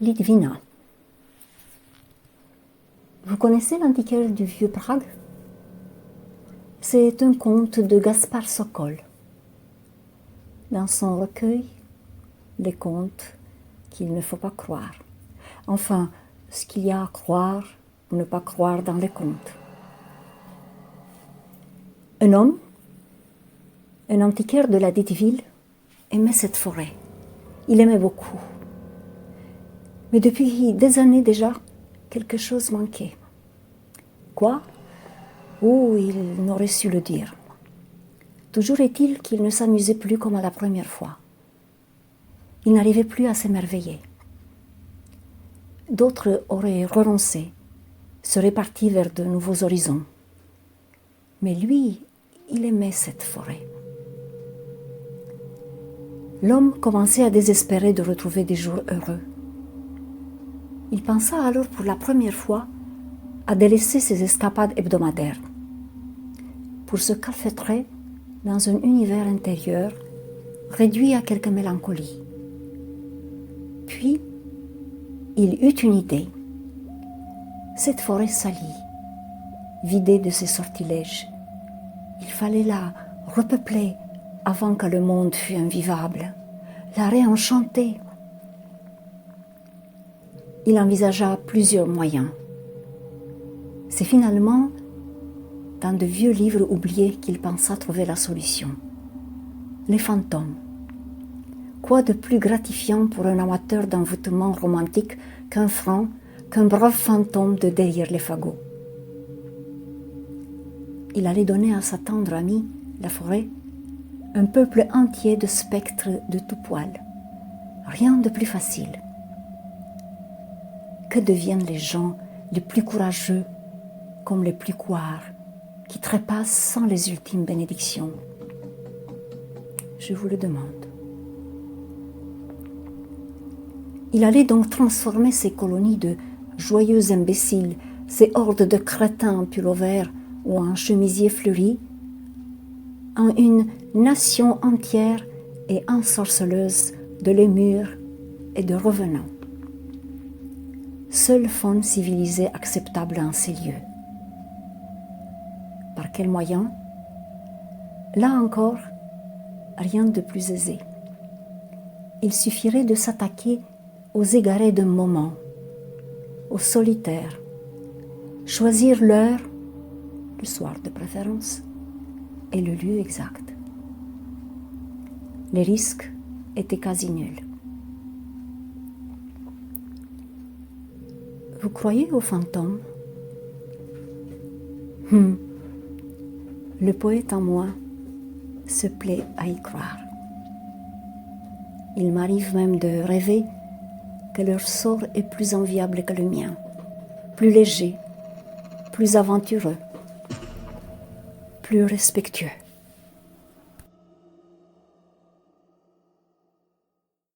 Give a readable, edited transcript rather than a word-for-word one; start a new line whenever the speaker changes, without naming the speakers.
Litvina. Vous connaissez l'antiquaire du vieux Prague? C'est un conte de Gaspard Sokol. Dans son recueil, les contes qu'il ne faut pas croire. Enfin, ce qu'il y a à croire ou ne pas croire dans les contes. Un homme, un antiquaire de la dite ville, aimait cette forêt. Il aimait beaucoup. Mais depuis des années déjà, quelque chose manquait. Quoi? Oh, il n'aurait su le dire. Toujours est-il qu'il ne s'amusait plus comme à la première fois. Il n'arrivait plus à s'émerveiller. D'autres auraient renoncé, seraient partis vers de nouveaux horizons. Mais lui, il aimait cette forêt. L'homme commençait à désespérer de retrouver des jours heureux. Il pensa alors pour la première fois à délaisser ses escapades hebdomadaires pour se calfeutrer dans un univers intérieur réduit à quelque mélancolie. Puis, il eut une idée. Cette forêt salie, vidée de ses sortilèges, il fallait la repeupler avant que le monde fût invivable, la réenchanter. Il envisagea plusieurs moyens. C'est finalement dans de vieux livres oubliés qu'il pensa trouver la solution. Les fantômes. Quoi de plus gratifiant pour un amateur d'envoûtement romantique qu'un brave fantôme de derrière les fagots. Il allait donner à sa tendre amie, la forêt, un peuple entier de spectres de tout poil. Rien de plus facile. Que deviennent les gens les plus courageux comme les plus couards, qui trépassent sans les ultimes bénédictions? Je vous le demande. Il allait donc transformer ces colonies de joyeux imbéciles, ces hordes de crétins en pull-over ou en chemisiers fleuris, en une nation entière et ensorceleuse de lémures et de revenants. Seule faune civilisée acceptable en ces lieux. Par quels moyens? Là encore, rien de plus aisé. Il suffirait de s'attaquer aux égarés d'un moment, aux solitaires, choisir l'heure, le soir de préférence, et le lieu exact. Les risques étaient quasi nuls. Vous croyez aux fantômes? Le poète en moi se plaît à y croire. Il m'arrive même de rêver que leur sort est plus enviable que le mien, plus léger, plus aventureux, plus respectueux.